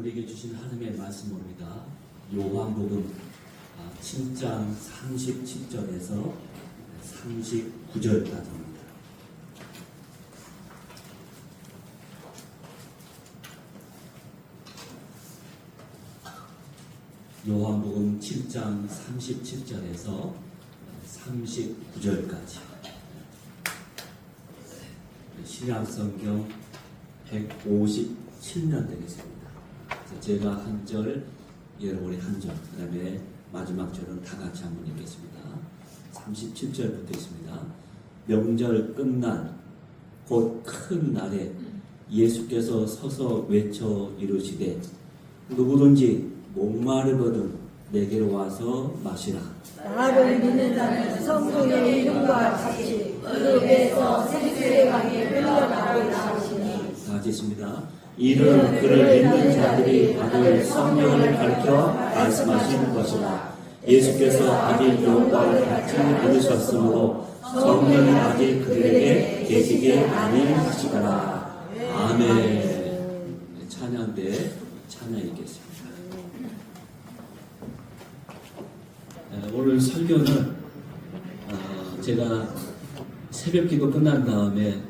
우리에게 주신 하나님의 말씀입니다. 요한복음 7장 37절에서 39절까지입니다. 요한복음 7장 37절에서 39절까지 신약성경 157년 되겠습니다. 제가 한 절, 여러분이 한 절, 그 다음에 마지막 절은 다 같이 한번 읽겠습니다. 37절부터 있습니다. 명절 끝난 곧 큰 날에 예수께서 서서 외쳐 이르시되 누구든지 목마르거든 내게로 와서 마시라. 나를 믿는 자는 성령의 이름과 같이 그 배에서 생수의 강이 흘러나오리라 하시니. 다 하겠습니다. 이는 그를 믿는 자들이 받을 성령을 가르쳐 말씀하시는 것이라. 예수께서 아직 영광을 같이 받으셨으므로 성령이 아직 그들에게 계시게 아니하시더라. 아멘. 찬양대 찬양 읽겠습니다. 오늘 설교는 제가 새벽기도 끝난 다음에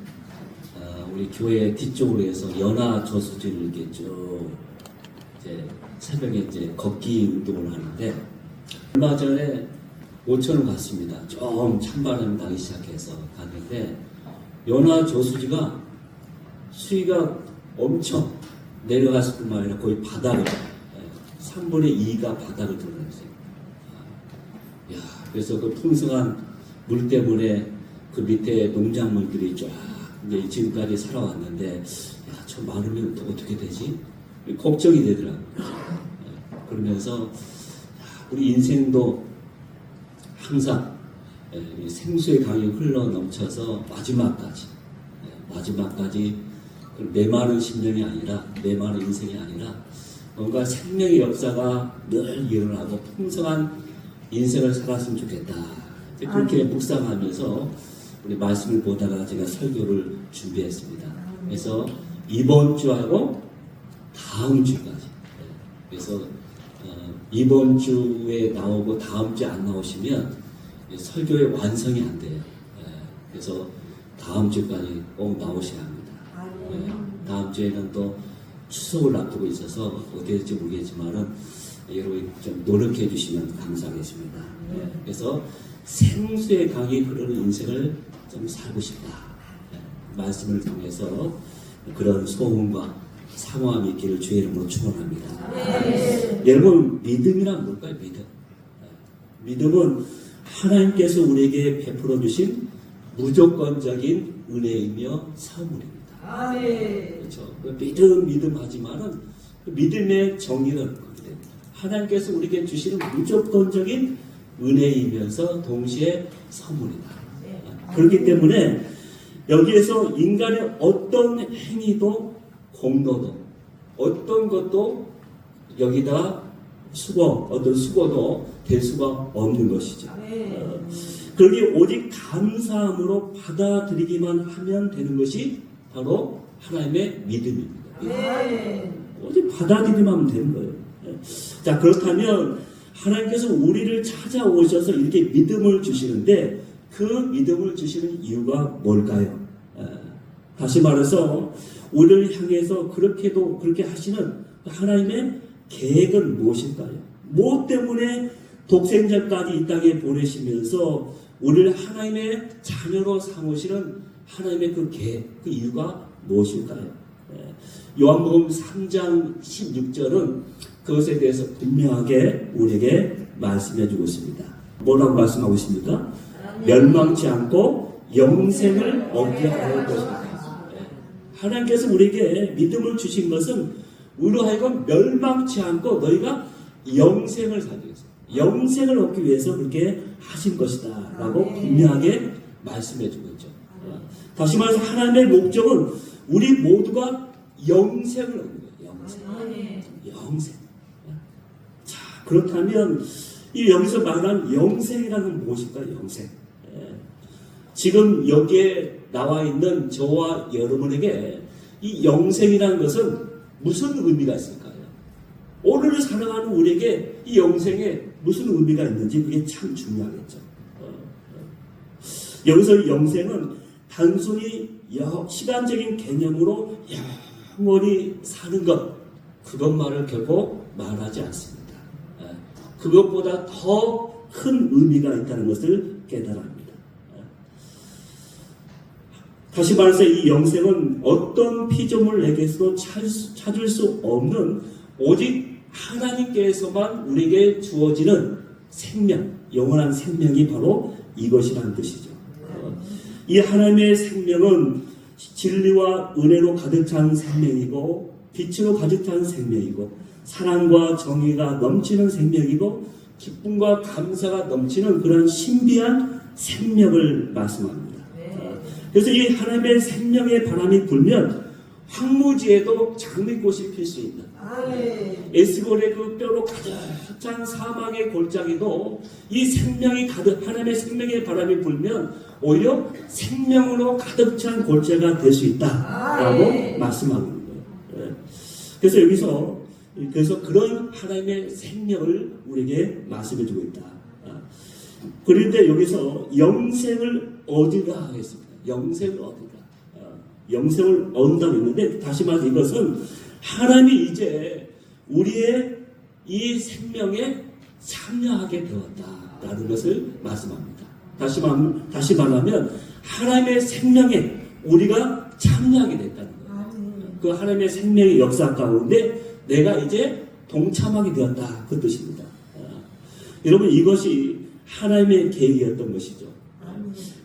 우리 교회 뒤쪽으로 해서 연화 저수지를 이렇게 쭉 이제 새벽에 이제 걷기 운동을 하는데 얼마 전에 오천을 갔습니다. 좀 찬바람이 나기 시작해서 갔는데 연화 저수지가 수위가 엄청 내려갔을 뿐만 아니라 거의 바닥을 3분의 2가 바닥을 드러냈어요. 그래서 그 풍성한 물 때문에 그 밑에 농작물들이 쫙 이제 지금까지 살아왔는데, 저 많으면 어떻게 되지? 걱정이 되더라고요. 그러면서 우리 인생도 항상 생수의 강이 흘러 넘쳐서 마지막까지 메마른 심령이 아니라 메마른 인생이 아니라 뭔가 생명의 역사가 늘 일어나고 풍성한 인생을 살았으면 좋겠다. 그렇게 묵상하면서 우리 말씀을 보다가 제가 설교를 준비했습니다. 그래서 이번 주하고 다음 주까지. 그래서 이번 주에 나오고 다음 주에 안 나오시면 설교의 완성이 안 돼요. 그래서 다음 주까지 꼭 나오셔야 합니다. 다음 주에는 또 추석을 앞두고 있어서 어떻게 될지 모르겠지만은 여러분이 좀 노력해 주시면 감사하겠습니다. 그래서 생수의 강이 흐르는 인생을 좀 살고 싶다. 말씀을 통해서 그런 소원과 사모함이 있기를 주의 이름으로 축원합니다. 여러분, 믿음이란 뭘까요? 믿음은 하나님께서 우리에게 베풀어 주신 무조건적인 은혜이며 선물입니다. 그렇죠. 믿음 하지만은 그 믿음의 정의는 하나님께서 우리에게 주시는 무조건적인 은혜이면서 동시에 선물이다. 그렇기 때문에 여기에서 인간의 어떤 행위도 공로도 어떤 것도 여기다 어떤 수고도 될 수가 없는 것이죠. 그러기 오직 감사함으로 받아들이기만 하면 되는 것이 바로 하나님의 믿음입니다. 오직 받아들이기만 하면 되는 거예요. 자, 그렇다면 하나님께서 우리를 찾아오셔서 이렇게 믿음을 주시는데 그 믿음을 주시는 이유가 뭘까요? 다시 말해서 우리를 향해서 그렇게 하시는 하나님의 계획은 무엇일까요? 무엇 때문에 독생자까지 이 땅에 보내시면서 우리를 하나님의 자녀로 삼으시는 하나님의 그 계획, 그 이유가 무엇일까요? 요한복음 3장 16절은 그것에 대해서 분명하게 우리에게 말씀해 주고 있습니다. 뭐라고 말씀하고 있습니까? 멸망치 않고 영생을 얻게 하는 것입니다. 하나님께서 우리에게 믿음을 주신 것은 우리로 하여금 멸망치 않고 너희가 영생을 살기 위해서, 영생을 얻기 위해서 그렇게 하신 것이다 라고 분명하게 말씀해 주고 있죠. 다시 말해서 하나님의 목적은 우리 모두가 영생을 얻는 거예요. 영생. 자, 그렇다면 이 여기서 말하는 영생이라는 무엇일까요? 영생. 지금 여기에 나와 있는 저와 여러분에게 이 영생이라는 것은 무슨 의미가 있을까요? 오늘을 살아가는 우리에게 이 영생에 무슨 의미가 있는지 그게 참 중요하겠죠. 여기서 영생은 단순히 시간적인 개념으로 영원히 사는 것, 그것만을 결코 말하지 않습니다. 그것보다 더 큰 의미가 있다는 것을 깨달합니다. 다시 말해서 이 영생은 어떤 피조물에게서도 찾을 수 없는 오직 하나님께서만 우리에게 주어지는 생명, 영원한 생명이 바로 이것이라는 뜻이죠. 이 하나님의 생명은 진리와 은혜로 가득 찬 생명이고 빛으로 가득 찬 생명이고 사랑과 정의가 넘치는 생명이고 기쁨과 감사가 넘치는 그런 신비한 생명을 말씀합니다. 그래서 이 하나님의 생명의 바람이 불면 황무지에도 장미꽃이 필 수 있는 에스골의 그 뼈로 가득 찬 사막의 골짜기도 이 생명이 가득 하나님의 생명의 바람이 불면 오히려 생명으로 가득 찬 골짜기가 될 수 있다라고 말씀하고 있는 거예요. 그래서 여기서 그런 하나님의 생명을 우리에게 말씀해 주고 있다. 그런데 여기서 영생을 얻으라 하겠습니다. 영생을 얻으라. 영생을 얻는다고 했는데 다시 말해서 이것은 하나님이 이제 우리의 이 생명에 참여하게 되었다라는 것을 말씀합니다. 다시 말하면 하나님의 생명에 우리가 참여하게 됐다는 거예요. 그 하나님의 생명의 역사 가운데 내가 이제 동참하게 되었다, 그 뜻입니다. 여러분, 이것이 하나님의 계획이었던 것이죠.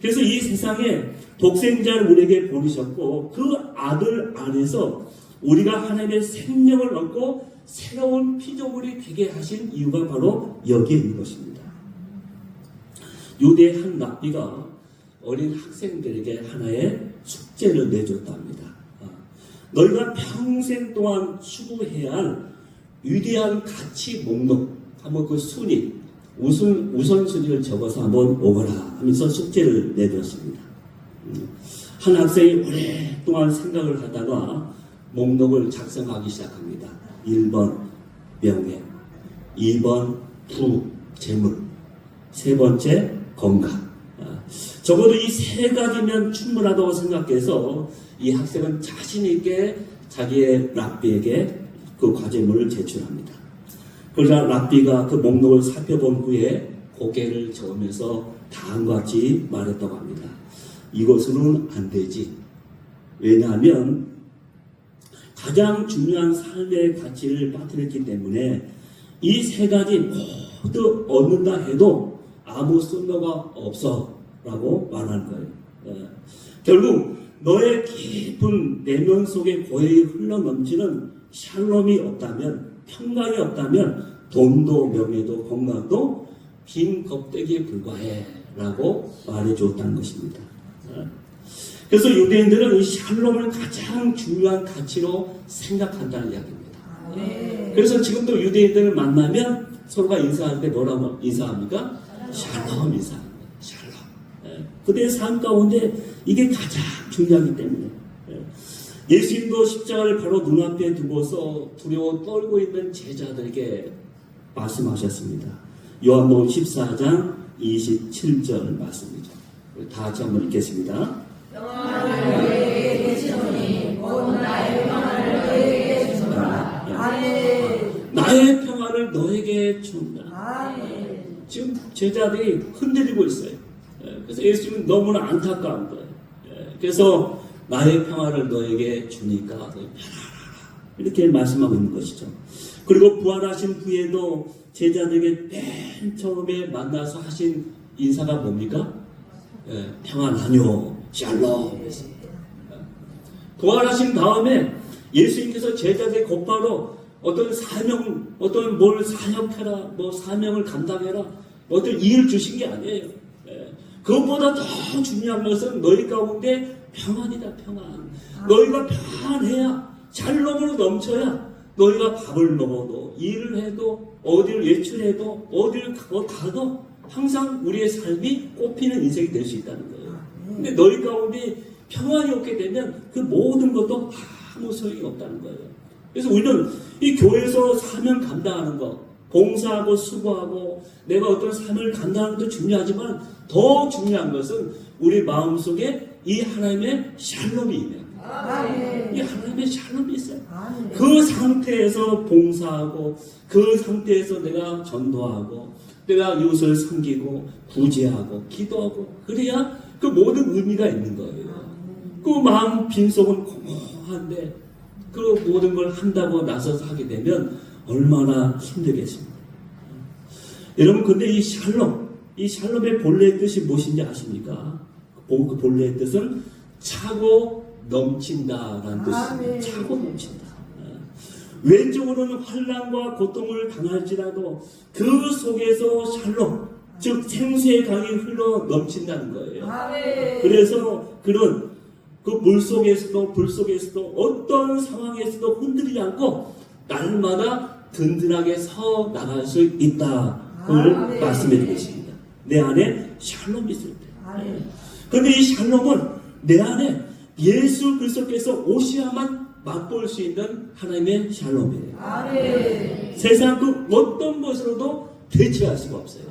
그래서 이 세상에 독생자를 우리에게 보내셨고 그 아들 안에서 우리가 하나님의 생명을 얻고 새로운 피조물이 되게 하신 이유가 바로 여기에 있는 것입니다. 유대의 한 랍비가 어린 학생들에게 하나의 숙제를 내줬답니다. 너희가 평생 동안 추구해야 할 위대한 가치 목록, 한번 그 순위, 우선순위를 적어서 한번 오거라 하면서 숙제를 내줬습니다. 한 학생이 오랫동안 생각을 하다가 목록을 작성하기 시작합니다. 1번 명예, 2번 부, 재물, 세 번째 건강. 적어도 이 세 가지면 충분하다고 생각해서 이 학생은 자신 있게 자기의 랍비에게 그 과제물을 제출합니다. 그러자 랍비가 그 목록을 살펴본 후에 고개를 저으면서 다음과 같이 말했다고 합니다. 이것으로는 안 되지. 왜냐하면 가장 중요한 삶의 가치를 빠뜨렸기 때문에 이 세 가지 모두 얻는다 해도 아무 쓸모가 없어 라고 말하는 거예요. 결국 너의 깊은 내면 속에 고요히 흘러넘치는 샬롬이 없다면, 평강이 없다면 돈도 명예도 건강도 빈 껍데기에 불과해 라고 말해 주었다는 것입니다. 그래서 유대인들은 이 샬롬을 가장 중요한 가치로 생각한다는 이야기입니다. 그래서 지금도 유대인들을 만나면 서로가 인사할 때 뭐라고 인사합니까? 샬롬 인사합니다. 샬롬. 그들의 삶 가운데 이게 가장 중요하기 때문에 예수님도 십자가를 바로 눈앞에 두고서 두려워 떨고 있는 제자들에게 말씀하셨습니다. 요한복음 14장 27절 말씀이죠. 다 같이 한번 읽겠습니다. 평안을 너희에게 계시노니 곧 나의 평안을 너희에게 주노라. 아멘. 나의 평안을 너에게 준다. 아멘. 지금 제자들이 흔들리고 있어요. 그래서 예수님은 너무나 안타까운 거예요. 그래서 나의 평안을 너에게 주니까 너희 편안하라. 이렇게 말씀하고 있는 것이죠. 그리고 부활하신 후에도 제자들에게 맨 처음에 만나서 하신 인사가 뭡니까? 평안하뇨, 샬롬. 부활하신 다음에 예수님께서 제자들에게 곧바로 어떤 사명, 어떤 뭘 사역해라, 뭐 사명을 감당해라, 어떤 일을 주신 게 아니에요. 그것보다 더 중요한 것은 너희 가운데 평안이다, 평안. 너희가 평안해야, 샬롬으로 넘쳐야 너희가 밥을 먹어도, 일을 해도, 어디를 외출해도, 어디를 가도 항상 우리의 삶이 꽃피는 인생이 될 수 있다는 거예요. 근데 너희 가운데 평안이 없게 되면 그 모든 것도 아무 소용이 없다는 거예요. 그래서 우리는 이 교회에서 사명 감당하는 것, 봉사하고 수고하고 내가 어떤 삶을 감당하는 것도 중요하지만 더 중요한 것은 우리 마음속에 이 하나님의 샬롬이 있는 거예요. 이 하나님의 샬롬이 있어요. 그 상태에서 봉사하고 그 상태에서 내가 전도하고 내가 이웃을 섬기고 구제하고 기도하고 그래야 그 모든 의미가 있는 거예요. 그 마음 빈속은 공허한데 그 모든 걸 한다고 나서서 하게 되면 얼마나 힘들겠습니까? 여러분 근데 이 샬롬의 본래의 뜻이 무엇인지 아십니까? 그 본래의 뜻은 차고 넘친다라는 뜻입니다. 차고 넘친다. 외적으로는 환난과 고통을 당할지라도 그 속에서 샬롬, 즉 생수의 강이 흘러 넘친다는 거예요. 그래서 그런 그 물 속에서도 불 속에서도 어떤 상황에서도 흔들리지 않고 날마다 든든하게 서 나갈 수 있다를 말씀해 주겠습니다. 내 안에 샬롬이 있을 때. 그런데 이 샬롬은 내 안에 예수 그리스도께서 오셔야만 맛볼 수 있는 하나님의 샬롬이에요. 세상 그 어떤 것으로도 대체할 수가 없어요.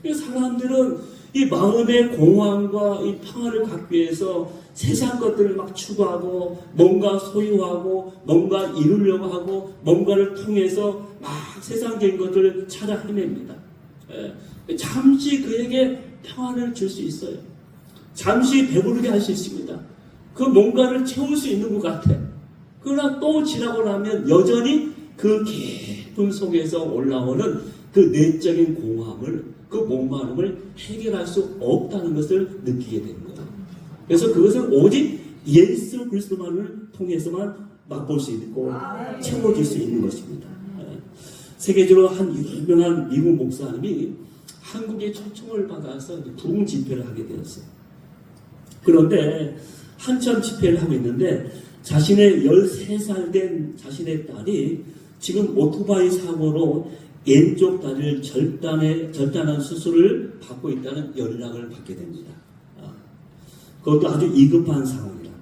사람들은 이 마음의 공황과 이 평화를 갖기 위해서 세상 것들을 막 추구하고 뭔가 소유하고 뭔가 이루려고 하고 뭔가를 통해서 막 세상적인 것들을 찾아 헤맵니다. 잠시 그에게 평화를 줄 수 있어요. 잠시 배부르게 할 수 있습니다. 그 뭔가를 채울 수 있는 것 같아. 그러나 또 지나고 나면 여전히 그 깊은 속에서 올라오는 그 내적인 공허함을, 그 목마름을 해결할 수 없다는 것을 느끼게 되는 거예요. 그래서 그것은 오직 예수 그리스도만을 통해서만 맛볼 수 있고 채워질 수 있는 것입니다. 세계적으로 한 유명한 미국 목사님이 한국에 초청을 받아서 부흥 집회를 하게 되었어요. 그런데 한참 집회를 하고 있는데 자신의 13살 된 자신의 딸이 지금 오토바이 사고로 왼쪽 다리를 절단한 수술을 받고 있다는 연락을 받게 됩니다. 그것도 아주 위급한 상황이라고.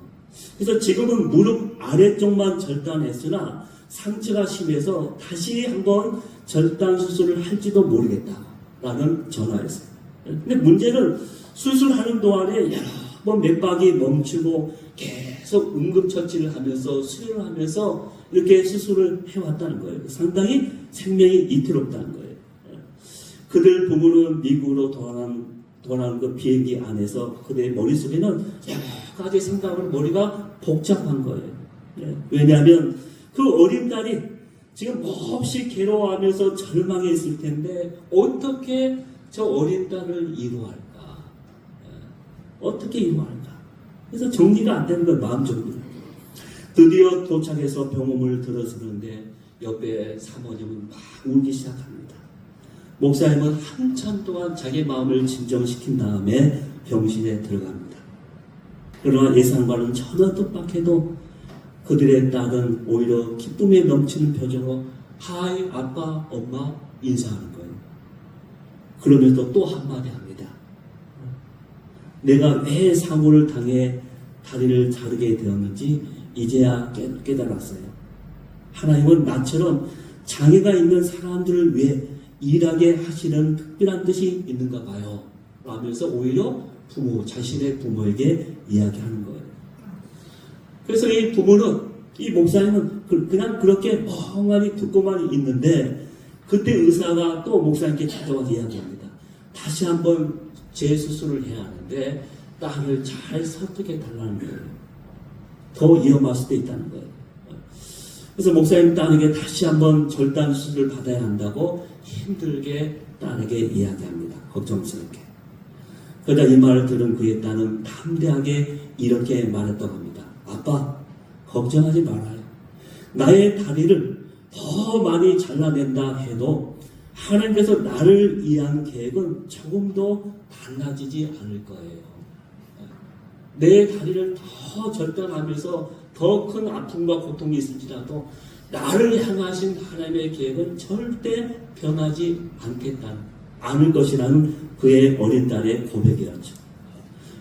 그래서 지금은 무릎 아래쪽만 절단했으나 상처가 심해서 다시 한번 절단 수술을 할지도 모르겠다라는 전화였어요. 근데 문제는 수술하는 동안에 여러 번 맥박이 멈추고 계속 응급처치를 하면서 수혈을 하면서 이렇게 수술을 해왔다는 거예요. 상당히 생명이 위태롭다는 거예요. 그들 부부는 미국으로 돌아가는 그 비행기 안에서 그들의 머릿속에는 여러 가지 생각을 머리가 복잡한 거예요. 왜냐하면 그 어린 딸이 지금 몹시 괴로워하면서 절망해 있을 텐데 어떻게 저 어린 딸을 이루할까? 어떻게 이루할까? 그래서 정리가 안 되는 건 마음 정리. 드디어 도착해서 병음을 들어주는데 옆에 사모님은 막 울기 시작합니다. 목사님은 한참 동안 자기 마음을 진정시킨 다음에 병실에 들어갑니다. 그러나 예상과는 전혀 뜻밖에도 그들의 딸은 오히려 기쁨에 넘치는 표정으로 하이 아빠 엄마 인사하는 거예요. 그러면서 또 한마디 합니다. 내가 왜 사고를 당해 다리를 자르게 되었는지 이제야 깨달았어요. 하나님은 나처럼 장애가 있는 사람들을 위해 일하게 하시는 특별한 뜻이 있는가 봐요. 라면서 오히려 자신의 부모에게 이야기하는 거예요. 그래서 이 부모는, 이 목사님은 그냥 그렇게 멍하니 듣고만 있는데 그때 의사가 또 목사님께 찾아와서 이야기합니다. 다시 한번 재수술을 해야 하는데 딸을 잘 설득해 달라는 거예요. 더 위험할 수도 있다는 거예요. 그래서 목사님 딸에게 다시 한번 절단 수술을 받아야 한다고 힘들게 딸에게 이야기합니다. 걱정스럽게. 그러다 이 말을 들은 그의 딸은 담대하게 이렇게 말했다고 합니다. 아빠, 걱정하지 말아요. 나의 다리를 더 많이 잘라낸다 해도 하나님께서 나를 위한 계획은 조금도 달라지지 않을 거예요. 내 다리를 더 절단하면서 더 큰 아픔과 고통이 있을지라도 나를 향하신 하나님의 계획은 절대 변하지 않을 것이라는 그의 어린 딸의 고백이었죠.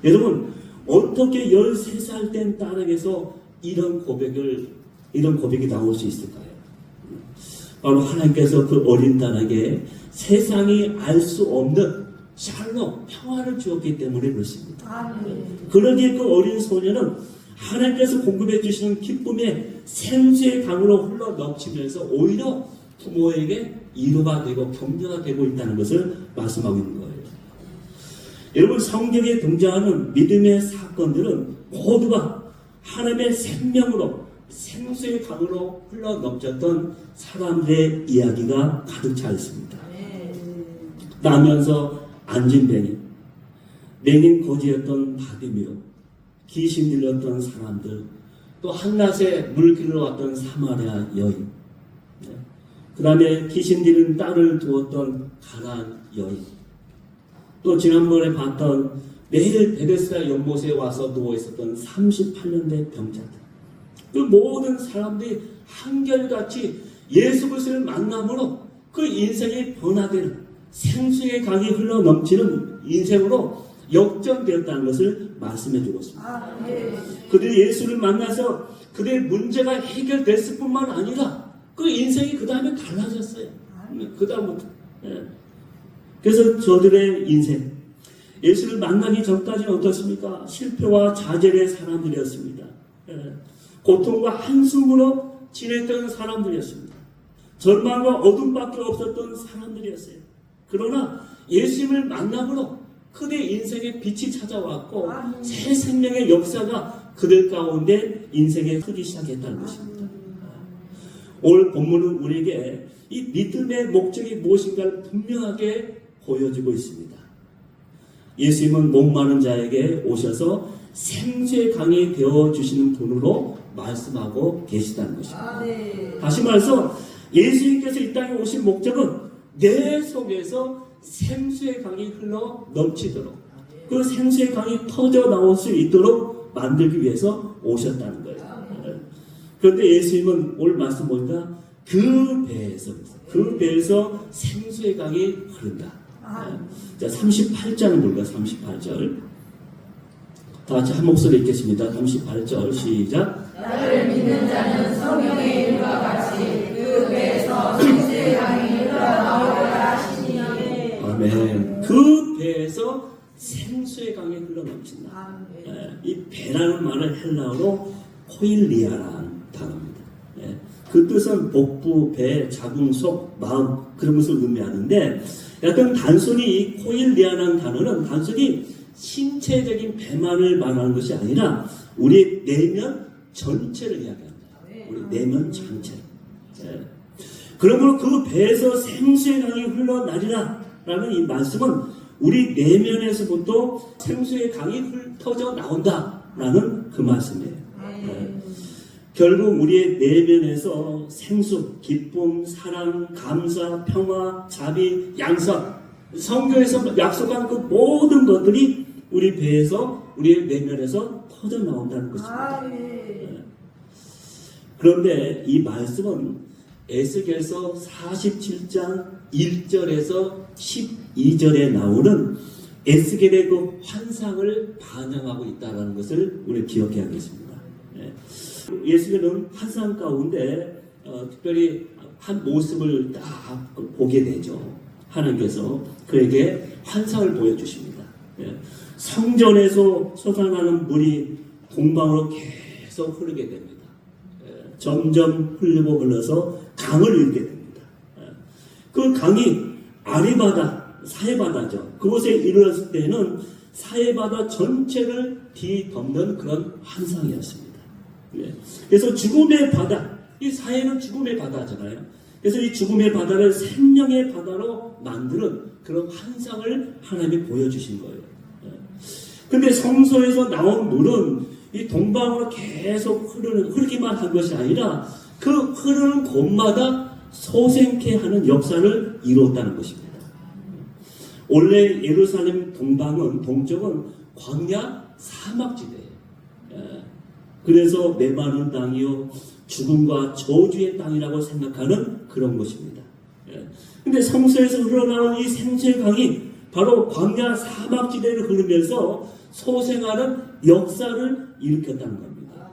여러분, 어떻게 13살 된 딸에게서 이런 고백을 이런 고백이 나올 수 있을까요? 바로 하나님께서 그 어린 딸에게 세상이 알 수 없는 샬롬, 평화를 주었기 때문에 그렇습니다. 그러기에 그 어린 소녀는 하나님께서 공급해 주시는 기쁨의 생수의 강으로 흘러 넘치면서 오히려 부모에게 위로가 되고 격려가 되고 있다는 것을 말씀하고 있는 거예요. 여러분, 성경에 등장하는 믿음의 사건들은 모두가 하나님의 생명으로 생수의 강으로 흘러 넘쳤던 사람들의 이야기가 가득 차 있습니다. 나면서 앉은 뱅이, 맹인 거지였던 바디미로, 귀신 들렸던 사람들, 또 한낮에 물 길러 왔던 사마리아 여인, 그 다음에 귀신 들린 딸을 두었던 가나안 여인, 또 지난번에 봤던 매일 베데스다 연못에 와서 누워 있었던 38년 된 병자들, 그 모든 사람들이 한결같이 예수 그리스도를 만남으로 그 인생이 변화되는 생수의 강이 흘러 넘치는 인생으로 역전되었다는 것을 말씀해 주고 있습니다. 그들이 예수를 만나서 그들의 문제가 해결됐을 뿐만 아니라 그 인생이 그 다음에 달라졌어요. 그 다음부터. 그래서 저들의 인생, 예수를 만나기 전까지는 어떻습니까? 실패와 좌절의 사람들이었습니다. 고통과 한숨으로 지냈던 사람들이었습니다. 절망과 어둠밖에 없었던 사람들이었어요. 그러나 예수님을 만남으로 그들의 인생에 빛이 찾아왔고 새 생명의 역사가 그들 가운데 인생에 흐르기 시작했다는 것입니다. 오늘 본문은 우리에게 이 믿음의 목적이 무엇인가를 분명하게 보여주고 있습니다. 예수님은 목마른 자에게 오셔서 생수의 강이 되어주시는 분으로 말씀하고 계시다는 것입니다. 다시 말해서 예수님께서 이 땅에 오신 목적은 내 속에서 생수의 강이 흘러 넘치도록, 그 생수의 강이 터져 나올 수 있도록 만들기 위해서 오셨다는 거예요. 그런데 예수님은 오늘 말씀 보니까 그 배에서 생수의 강이 흐른다. 자, 38장을 볼까요? 38절. 다 같이 한 목소리 읽겠습니다. 38절 시작. 나를 믿는 자는 성령의 일과 같이 그 배에서 생수의 강이 흘러나오리라 하시니. 아멘. 그 배에서 생수의 강이 흘러넘친다. 이 배라는 말은 헬라어로 코일리아라는 단어입니다. 그 뜻은 복부, 배, 자궁속, 마음 그런 것을 의미하는데, 약간 단순히 이 코일리아라는 단어는 단순히 신체적인 배만을 말하는 것이 아니라 우리 내면 전체를 이야기합니다. 우리 내면 전체. 그러므로 그 배에서 생수의 강이 흘러나리라 라는 이 말씀은 우리 내면에서부터 생수의 강이 터져 나온다 라는 그 말씀이에요. 결국 우리의 내면에서 생수, 기쁨, 사랑, 감사, 평화, 자비, 양선, 성경에서 약속한 그 모든 것들이 우리 배에서, 우리의 내면에서 터져 나온다는 것입니다. 그런데 이 말씀은 에스겔서 47장 1절에서 12절에 나오는 에스겔의 그 환상을 반영하고 있다는 것을 우리 기억해야겠습니다. 예수님은 환상 가운데 특별히 한 모습을 딱 보게 되죠. 하나님께서 그에게 환상을 보여주십니다. 성전에서 솟아나는 물이 동방으로 계속 흐르게 됩니다. 점점 흘러서 강을 이루게 됩니다. 그 강이 아리바다, 사해바다죠. 그곳에 이르렀을 때는 사해바다 전체를 뒤덮는 그런 환상이었습니다. 그래서 죽음의 바다, 이 사해는 죽음의 바다잖아요. 그래서 이 죽음의 바다를 생명의 바다로 만드는 그런 환상을 하나님이 보여주신 거예요. 근데 성소에서 나온 물은 이 동방으로 계속 흐르기만 한 것이 아니라 그 흐르는 곳마다 소생케 하는 역사를 이루었다는 것입니다. 원래 예루살렘 동쪽은 광야 사막지대예요. 그래서 메마른 땅이요 죽음과 저주의 땅이라고 생각하는 그런 것입니다. 근데 성소에서 흘러나온 이 생수의 강이 바로 광야 사막지대를 흐르면서 소생하는 역사를 일으켰다는 겁니다.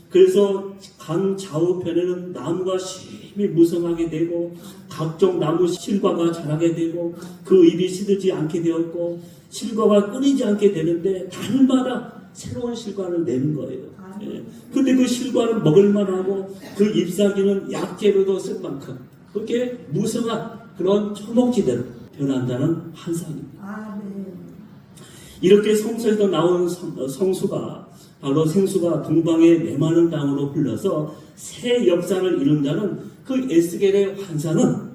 그래서 강 좌우편에는 나무가 심히 무성하게 되고 각종 나무 실과가 자라게 되고 그 잎이 시들지 않게 되었고 실과가 끊이지 않게 되는데 달마다 새로운 실과를 내는 거예요. 예. 근데 그 실과는 먹을만하고 그 잎사귀는 약재로도 쓸 만큼 그렇게 무성한 그런 초목지대로 변한다는 환상입니다. 이렇게 성서에서 나온 성수가 바로 생수가 동방의 메마른 땅으로 흘러서 새 역사를 이룬다는 그 에스겔의 환상은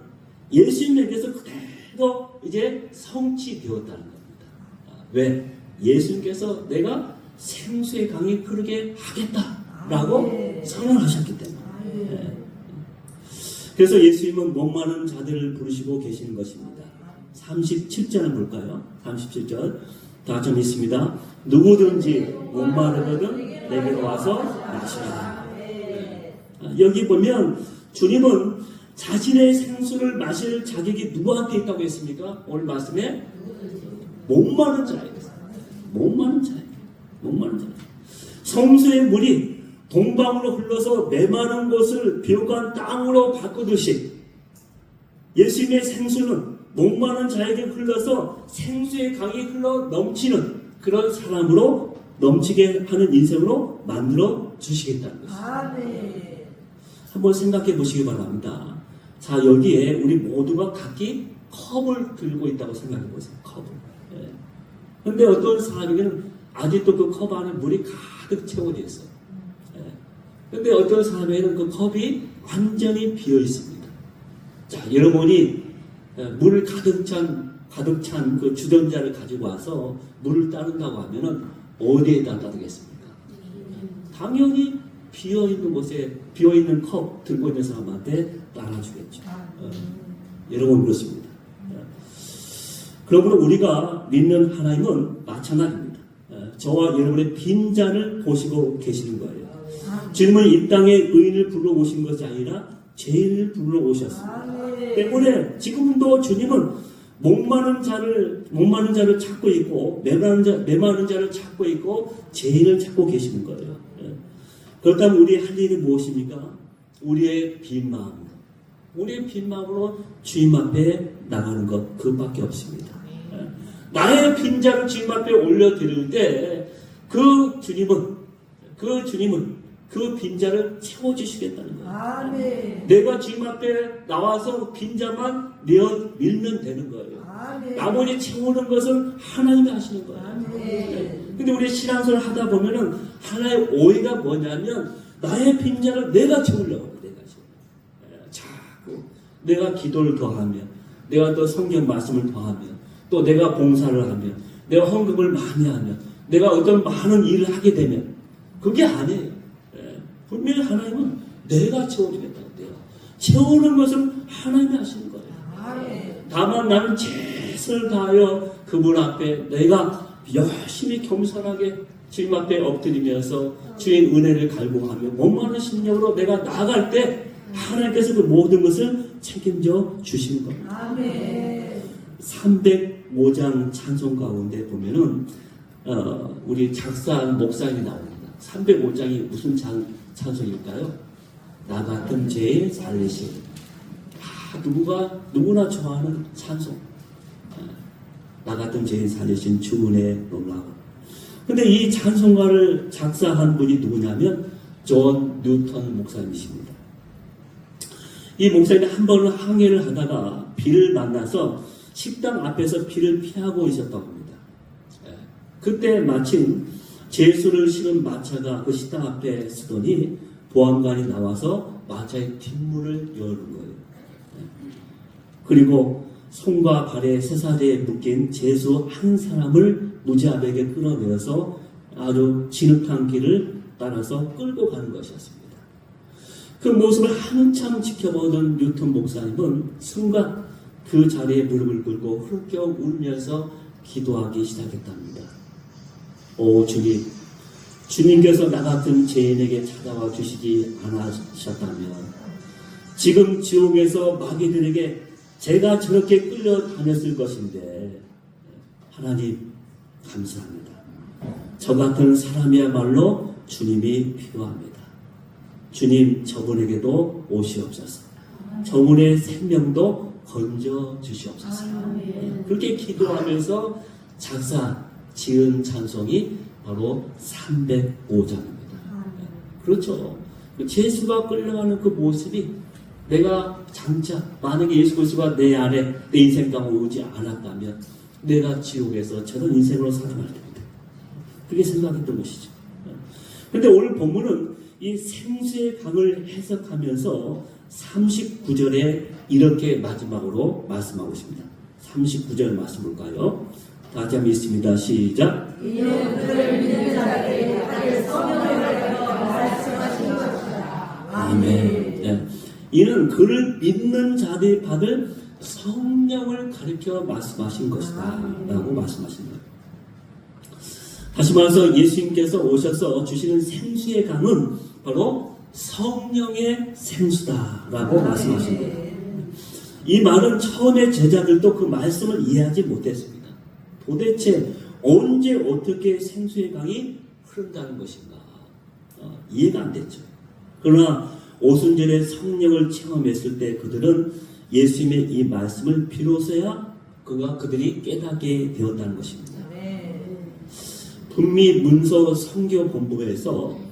예수님에게서 그대로 이제 성취되었다는 겁니다. 왜? 예수님께서 내가 생수의 강이 흐르게 하겠다라고 선언하셨기 때문에. 네. 그래서 예수님은 목마른 자들을 부르시고 계시는 것입니다. 37절을 볼까요? 37절 다 같이 읽습니다. 누구든지 목마르거든 내게로 와서 마시라. 여기 보면 주님은 자신의 생수를 마실 자격이 누구한테 있다고 했습니까? 오늘 말씀에 목마른 자에게. 목마른 자에게. 목마른 자에게. 성수의 물이 동방으로 흘러서 메마른 곳을 비옥한 땅으로 바꾸듯이 예수님의 생수는 목마른 자에게 흘러서 생수의 강이 흘러 넘치는 그런 사람으로 넘치게 하는 인생으로 만들어 주시겠다는 것입니다. 한번 생각해 보시기 바랍니다. 자, 여기에 우리 모두가 각기 컵을 들고 있다고 생각해 보세요. 컵을. 그런데 어떤 사람에게는 아직도 그 컵 안에 물이 가득 채워져 있어요. 그런데 어떤 사람에게는 그 컵이 완전히 비어 있습니다. 자, 여러분이 물을 가득 찬 그 주전자를 가지고 와서 물을 따른다고 하면은 어디에다 따르겠습니까? 당연히 비어있는 곳에, 비어있는 컵 들고 있는 사람한테 따라주겠죠. 여러분 그렇습니다. 그러므로 우리가 믿는 하나님은 마찬가지입니다. 저와 여러분의 빈잔을 보시고 계시는 거예요. 주님은 이 땅에 의인을 불러오신 것이 아니라 죄인을 불러오셨습니다. 때문에 지금도 주님은 목마른 자를 찾고 있고 메마른 자를 찾고 있고 죄인을 찾고 계시는 거예요. 그렇다면 우리 할 일이 무엇입니까? 우리의 빈 마음, 우리의 빈 마음으로 주님 앞에 나가는 것 그것밖에 없습니다. 나의 빈자를 주님 앞에 올려드릴 때 그 주님은 그 빈자를 채워주시겠다는 거예요. 내가 주님 앞에 나와서 빈자만 밀면 되는 거예요. 나머지 채우는 것은 하나님이 하시는 거예요. 근데 우리 신앙생활을 하다 보면은 하나의 오해가 뭐냐면 나의 빈자를 내가 채우려고 해요. 자꾸 내가 기도를 더하며 내가 또 성경 말씀을 더하며 또 내가 봉사를 하며 내가 헌금을 많이 하며 내가 어떤 많은 일을 하게 되면 그게 아니에요. 분명히 하나님은 내가 채워주겠다고 돼요. 채우는 것은 하나님이 하시는 거예요. 다만 나는 최선을 다하여 그분 앞에 내가 열심히 겸손하게 주님 앞에 엎드리면서 주의 은혜를 갈구하며 목마른 심령으로 내가 나아갈 때 하나님께서 그 모든 것을 책임져 주시는 겁니다. 305장 찬송 가운데 보면은 우리 작사한 목사님이 나옵니다. 305장이 무슨 찬송일까요? 나 같은 죄인 살리심. 누구나 좋아하는 찬송. 나 같은 죄인 살리신 주 은혜 놀라워. 근데 이 찬송가를 작사한 분이 누구냐면 존 뉴턴 목사님이십니다. 이 목사님이 한 번은 항해를 하다가 비를 만나서 식당 앞에서 비를 피하고 있었다고 합니다. 그때 마침 제수를 실은 마차가 그 식당 앞에 서더니 보안관이 나와서 마차의 뒷문을 여는 거예요. 그리고 손과 발에 쇠사대에 묶인 제수 한 사람을 무지압에게 끌어내어서 아주 진흙탕 길을 따라서 끌고 가는 것이었습니다. 그 모습을 한참 지켜보던 뉴턴 목사님은 순간 그 자리에 무릎을 꿇고 훌쩍 울면서 기도하기 시작했답니다. 오 주님, 주님께서 나 같은 죄인에게 찾아와 주시지 않으셨다면 지금 지옥에서 마귀들에게 제가 저렇게 끌려다녔을 것인데 하나님 감사합니다. 저 같은 사람이야말로 주님이 필요합니다. 주님 저분에게도 오시옵소서. 저분의 생명도 건져 주시옵소서. 그렇게 기도하면서 작사 지은 찬송이 바로 305장입니다. 그렇죠. 예수가 끌려가는 그 모습이 내가 장차 만약에 예수 그리스도가 내 안에 내 인생 가운데 오지 않았다면 내가 지옥에서 저런 인생으로 살아갈 텐데 그렇게 생각했던 것이죠. 그런데 오늘 본문은 이 생수의 강을 해석하면서 39절에 이렇게 마지막으로 말씀하고 있습니다. 39절 말씀 볼까요? 다시 한번 읽습니다. 시작. 이는 그를 믿는 자에게 하늘 성령을 말씀하신 것이다. 아멘. 네. 이는 그를 믿는 자들이 받을 성령을 가리켜 말씀하신 것이다 라고 말씀하신 거예요. 다시 말해서 예수님께서 오셔서 주시는 생수의 강은 바로 성령의 생수다 라고 말씀하신 거예요. 이 말은 처음에 제자들도 그 말씀을 이해하지 못했습니다. 도대체 언제 어떻게 생수의 강이 흐른다는 것인가 이해가 안 됐죠. 그러나 오순절에 성령을 체험했을 때 그들은 예수님의 이 말씀을 비로소야 그들이 깨닫게 되었다는 것입니다. 북미 문서 선교 본부에서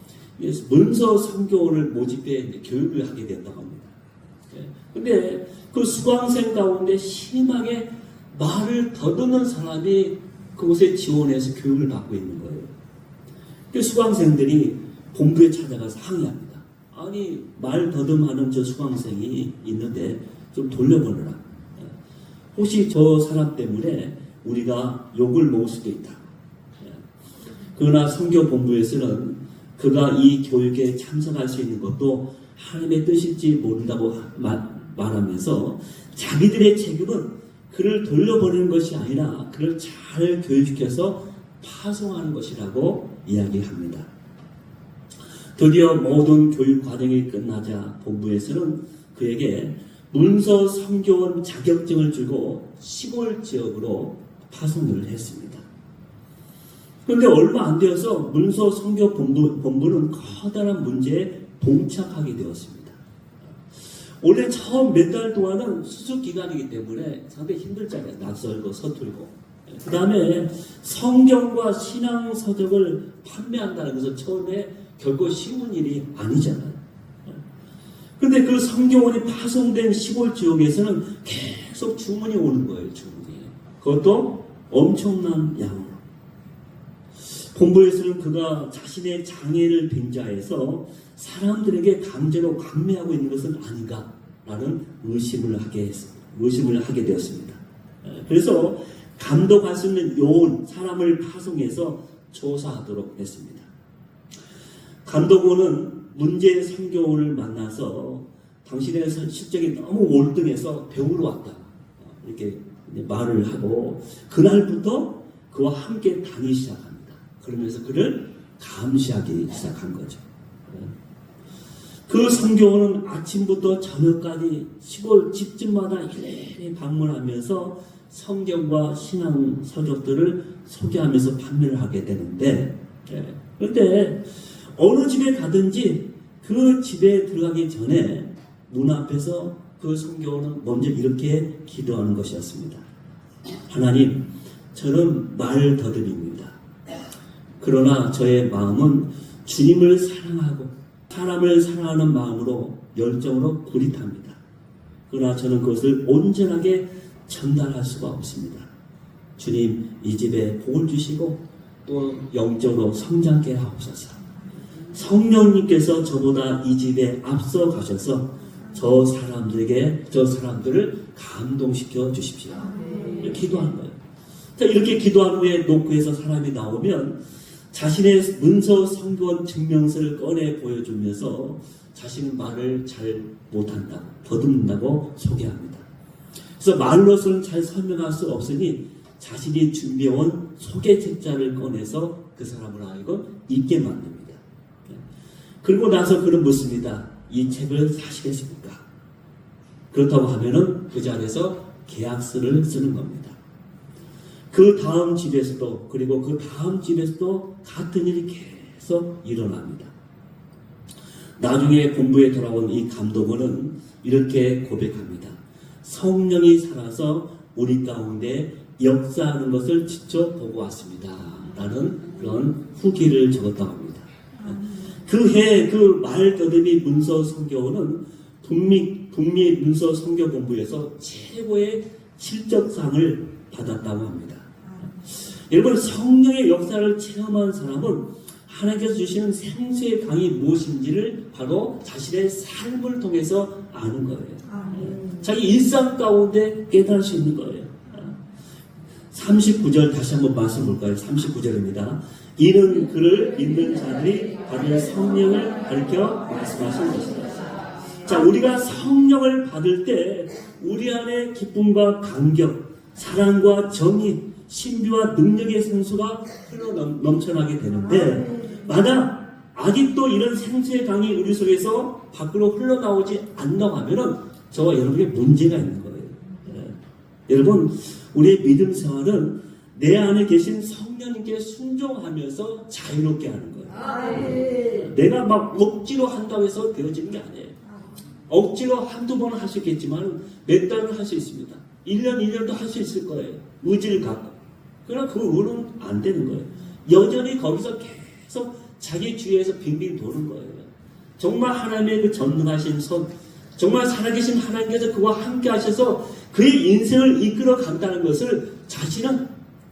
문서 선교를 모집해 교육을 하게 되었다고 합니다. 근데 그 수강생 가운데 심하게 말을 더듬는 사람이 그곳에 지원해서 교육을 받고 있는 거예요. 그 수강생들이 본부에 찾아가서 항의합니다. 아니 말 더듬하는 저 수강생이 있는데 좀 돌려보내라. 혹시 저 사람 때문에 우리가 욕을 먹을 수도 있다. 그러나 선교본부에서는 그가 이 교육에 참석할 수 있는 것도 하나님의 뜻일지 모른다고 말하면서 자기들의 책임은 그를 돌려보내는 것이 아니라 그를 잘 교육시켜서 파송하는 것이라고 이야기합니다. 드디어 모든 교육 과정이 끝나자 본부에서는 그에게 문서 선교원 자격증을 주고 시골 지역으로 파송을 했습니다. 그런데 얼마 안 되어서 문서 선교 본부는 커다란 문제에 봉착하게 되었습니다. 원래 처음 몇 달 동안은 수습 기간이기 때문에 상당히 힘들잖아요. 낯설고 서툴고. 그 다음에 성경과 신앙 서적을 판매한다는 것은 처음에 결코 쉬운 일이 아니잖아요. 그런데 그 성경원이 파송된 시골 지역에서는 계속 주문이 오는 거예요. 주문이. 그것도 엄청난 양으로. 본부에서는 그가 자신의 장애를 빙자해서 사람들에게 강제로 감매하고 있는 것은 아닌가라는 의심을 하게 되었습니다. 그래서 감독할 수 있는 요원 사람을 파송해서 조사하도록 했습니다. 감독원은 문제의 선교원을 만나서 당신의 실적이 너무 월등해서 배우러 왔다 이렇게 말을 하고 그날부터 그와 함께 다니기 시작합니다. 그러면서 그를 감시하기 시작한 거죠. 그 선교원은 아침부터 저녁까지 시골 집집마다 일일이 방문하면서 성경과 신앙 서적들을 소개하면서 판매를 하게 되는데 그런데 어느 집에 가든지 그 집에 들어가기 전에 문 앞에서 그 선교원은 먼저 이렇게 기도하는 것이었습니다. 하나님, 저는 말 더듬입니다. 그러나 저의 마음은 주님을 사랑하고 사람을 사랑하는 마음으로 열정으로 구릿합니다. 그러나 저는 그것을 온전하게 전달할 수가 없습니다. 주님, 이 집에 복을 주시고 또 영적으로 성장케 하옵소서. 성령님께서 저보다 이 집에 앞서 가셔서 저 사람들을 감동시켜 주십시오. 이렇게 기도하는 거예요. 자, 이렇게 기도한 후에 노크에서 사람이 나오면 자신의 문서 선교원 증명서를 꺼내 보여주면서 자신은 말을 잘 못한다, 더듬는다고 소개합니다. 그래서 말로서는 잘 설명할 수 없으니 자신이 준비해온 소개책자를 꺼내서 그 사람을 알고 읽게 만듭니다. 그리고 나서 그는 묻습니다. 이 책을 사시겠습니까? 그렇다고 하면은 그 자리에서 계약서를 쓰는 겁니다. 그 다음 집에서도 그리고 그 다음 집에서도 같은 일이 계속 일어납니다. 나중에 본부에 돌아온 이 감독원은 이렇게 고백합니다. 성령이 살아서 우리 가운데 역사하는 것을 직접 보고 왔습니다. 라는 그런 후기를 적었다고 합니다. 그해 그 말더듬이 문서 선교원은 북미 문서 선교 공부에서 최고의 실적상을 받았다고 합니다. 여러분, 성령의 역사를 체험한 사람은 하나님께서 주시는 생수의 강이 무엇인지를 바로 자신의 삶을 통해서 아는 거예요. 자기 일상 가운데 깨달을 수 있는 거예요. 39절 다시 한번 말씀 볼까요? 39절입니다. 이는 그를 믿는 자들이 받을 성령을 가리켜 말씀하신 것입니다. 자, 우리가 성령을 받을 때 우리 안에 기쁨과 감격, 사랑과 정의, 신비와 능력의 생수가 흘러 넘쳐나게 되는데, 만약 아직도 이런 생수의 강이 우리 속에서 밖으로 흘러나오지 않는다고 하면은 저와 여러분에게 문제가 있는 거예요. 여러분, 우리의 믿음 생활은 내 안에 계신 성령님께 순종하면서 자유롭게 하는 거예요. 내가 막 억지로 한다고 해서 되어지는 게 아니에요. 억지로 한두 번은 할 수 있겠지만 몇 달은 할 수 있습니다. 1년, 2년도 할 수 있을 거예요. 의지를 갖고. 그러나 그 의는 안 되는 거예요. 여전히 거기서 계속 자기 주위에서 빙빙 도는 거예요. 정말 하나님의 그 전능하신 손, 정말 살아계신 하나님께서 그와 함께 하셔서 그의 인생을 이끌어 간다는 것을 자신은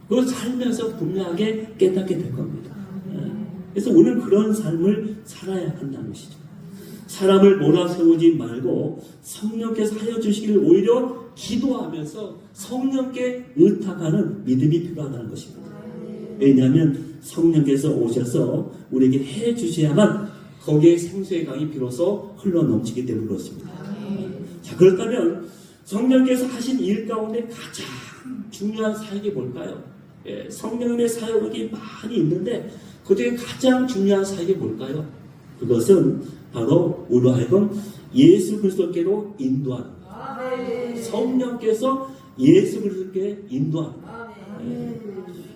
그 살면서 분명하게 깨닫게 될 겁니다. 그래서 우리는 그런 삶을 살아야 한다는 것이죠. 사람을 몰아세우지 말고 성령께서 하여 주시기를 오히려 기도하면서 성령께 의탁하는 믿음이 필요하다는 것입니다. 왜냐하면 성령께서 오셔서 우리에게 해 주셔야만 거기에 생수의 강이 비로소 흘러 넘치기 때문에 그렇습니다. 자, 그렇다면 성령께서 하신 일 가운데 가장 중요한 사역이 뭘까요? 성령의 사역이 많이 있는데 그중에 가장 중요한 사역이 뭘까요? 그것은 바로 우리로 하여금 예수 그리스도께로 인도하는 거예요. 성령께서 예수 그리스도께 인도하는 거예요.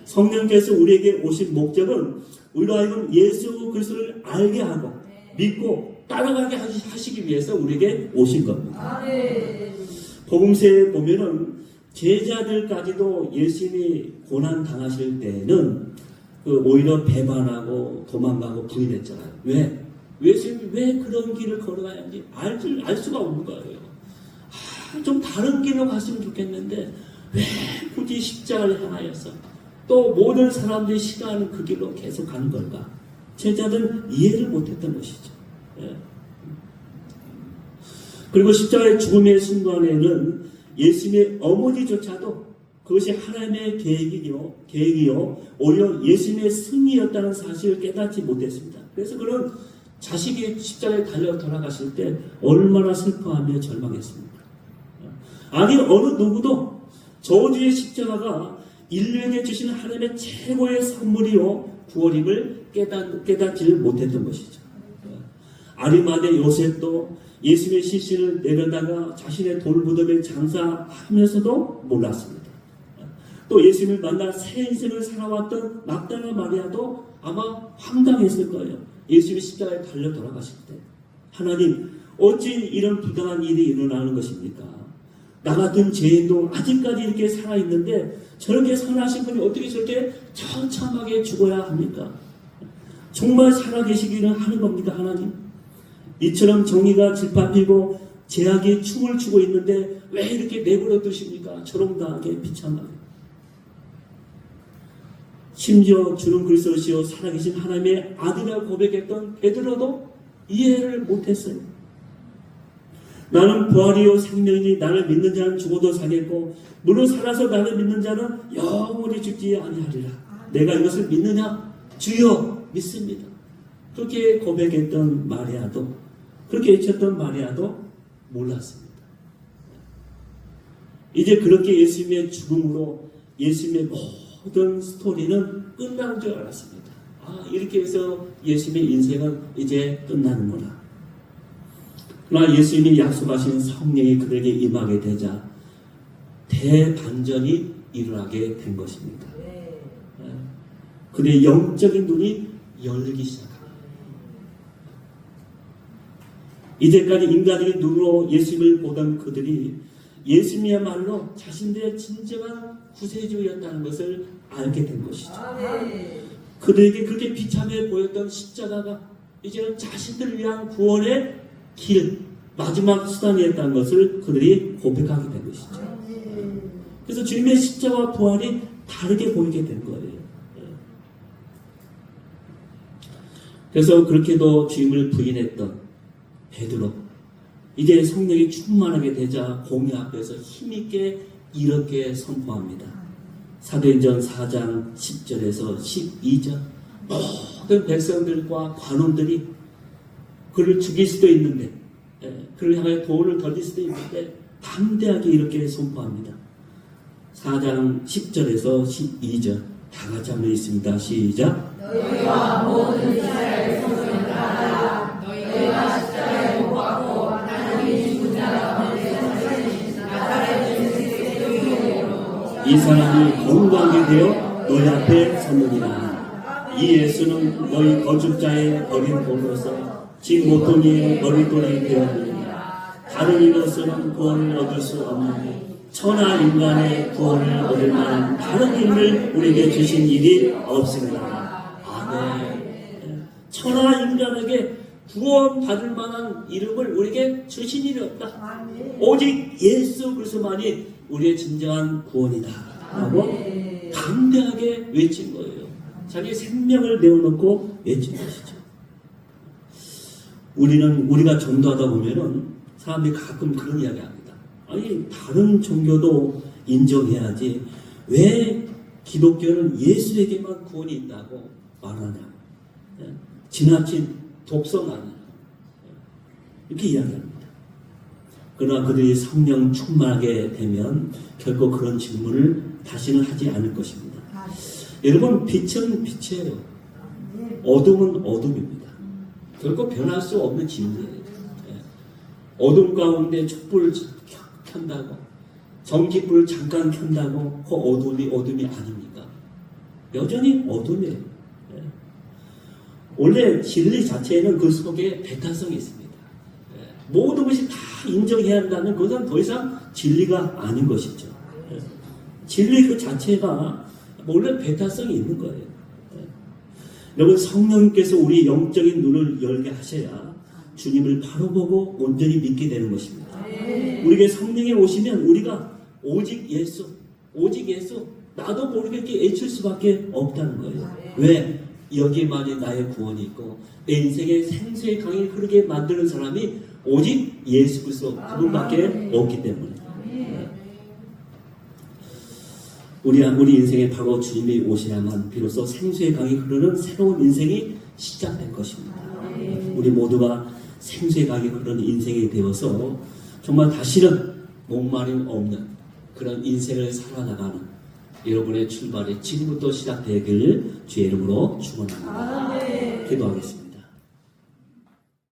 성령께서 우리에게 오신 목적은 우리로 하여금 예수 그리스도를 알게 하고 믿고 따라가게 하시기 위해서 우리에게 오신 겁니다. 복음서에 보면은 제자들까지도 예수님이 고난 당하실 때는 오히려 배반하고 도망가고 부인했잖아요. 왜? 예수님이 왜 그런 길을 걸어가야지 알 수가 없는 거예요. 좀 다른 길로 갔으면 좋겠는데 왜 굳이 십자가를 향하여서 또 모든 사람들이 싫어하는 그 길로 계속 가는 걸까? 제자들은 이해를 못했던 것이죠. 그리고 십자가의 죽음의 순간에는 예수님의 어머니조차도 그것이 하나님의 계획이요 오히려 예수님의 승리였다는 사실을 깨닫지 못했습니다. 그래서 그런 자식이 십자가에 달려 돌아가실 때 얼마나 슬퍼하며 절망했습니까? 아니 어느 누구도 저주의 십자가가 인류에게 주신 하나님의 최고의 선물이요 구원임을 깨닫지를 못했던 것이죠. 아리마대 요셉도 예수님의 시신을 내려다가 자신의 돌무덤에 장사하면서도 몰랐습니다. 또 예수님을 만나 새 인생을 살아왔던 막달라 마리아도 아마 황당했을 거예요. 예수님이 십자가에 달려 돌아가실 때 하나님 어찌 이런 부당한 일이 일어나는 것입니까? 나 같은 죄인도 아직까지 이렇게 살아있는데 저렇게 선하신 분이 어떻게 저렇게 처참하게 죽어야 합니까? 정말 살아계시기는 하는 겁니까 하나님? 이처럼 정의가 질밟히고 제약이 춤을 추고 있는데 왜 이렇게 내버려 두십니까? 조롱당하게 비참하게. 심지어 주는 그리스도시요 살아계신 하나님의 아들이라고 고백했던 베드로도 이해를 못했어요. 나는 부활이요 생명이니 나를 믿는 자는 죽어도 살겠고 물론 살아서 나를 믿는 자는 영원히 죽지 아니하리라. 내가 이것을 믿느냐? 주여 믿습니다. 그렇게 고백했던 마리아도 그렇게 외쳤던 마리아도 몰랐습니다. 이제 그렇게 예수님의 죽음으로 예수님의 모든 스토리는 끝나는 줄 알았습니다. 이렇게 해서 예수님의 인생은 이제 끝나는구나. 그러나 예수님이 약속하신 성령이 그들에게 임하게 되자 대반전이 일어나게 된 것입니다. 그들의 영적인 눈이 열리기 시작합니다. 이제까지 인간의 눈으로 예수님을 보던 그들이 예수님이야말로 자신들의 진정한 구세주였다는 것을 알게 된 것이죠. 그들에게 그렇게 비참해 보였던 십자가가 이제는 자신들을 위한 구원의 길, 마지막 수단이었다는 것을 그들이 고백하게 된 것이죠. 그래서 주님의 십자가와 부활이 다르게 보이게 된 거예요. 그래서 그렇게도 주님을 부인했던 베드로, 이제 성령이 충만하게 되자 공의 앞에서 힘있게 이렇게 선포합니다. 사도행전 4장 10절에서 12절. 모든 백성들과 관원들이 그를 죽일 수도 있는데, 그를 향해 돌을 던질 수도 있는데 담대하게 이렇게 선포합니다. 4장 10절에서 12절 다 같이 한번 읽습니다. 시작. 너희와 모든 이스라엘 성도는 다 너희가 십자가에 못 박고 하나님이 죽은 자 가운데서 살리신 나사렛 예수의 이름으로 이 사람이 건강하게 되어 너희 앞에 섰느니라. 이 예수는 너희 거죽자의 어린 돌로서 지 모퉁이의 어린 돌이 되었느니라. 다른 이로서는 구원을 얻을 수 없느니 천하 인간의 구원을 얻을 만한 다른 이름을 우리에게 주신 일이 없습니다. 아멘. 천하 인간에게 구원받을 만한 이름을 우리에게 주신 일이 없다. 오직 예수 그리스도만이 우리의 진정한 구원이다 라고 담대하게 외친 거예요. 자기 생명을 내어놓고 외친 것이죠. 우리가 전도하다 보면은 사람들이 가끔 그런 이야기 합니다. 아니, 다른 종교도 인정해야지 왜 기독교는 예수에게만 구원이 있다고 말하냐. 지나친 독성 아니야. 이렇게 이야기합니다. 그러나 그들이 성령 충만하게 되면 결코 그런 질문을 다시는 하지 않을 것입니다. 여러분, 빛은 빛이에요. 어둠은 어둠입니다. 결코 변할 수 없는 진리예요. 어둠 가운데 촛불을 켠다고, 전기불을 잠깐 켠다고 그 어둠이 아닙니까? 여전히 어둠이에요. 원래 진리 자체에는 그 속에 배타성이 있습니다. 모든 것이 다 인정해야 한다는 것은 더 이상 진리가 아닌 것이죠. 진리 그 자체가 원래 배타성이 있는 거예요. 여러분, 성령님께서 우리 영적인 눈을 열게 하셔야 주님을 바로 보고 온전히 믿게 되는 것입니다. 우리에게 성령이 오시면 우리가 오직 예수, 나도 모르게 이렇게 애칠 수밖에 없다는 거예요. 왜? 여기만이 나의 구원이 있고 내 인생의 생수의 강이 흐르게 만드는 사람이 오직 예수 그리스도 그분밖에 없기 때문에. 우리 인생에 바로 주님이 오셔야만 비로소 생수의 강이 흐르는 새로운 인생이 시작될 것입니다. 우리 모두가 생수의 강이 흐르는 인생이 되어서 정말 다시는 목마름 없는 그런 인생을 살아나가는 여러분의 출발이 지금부터 시작되길 주의 이름으로 축원합니다. 기도하겠습니다.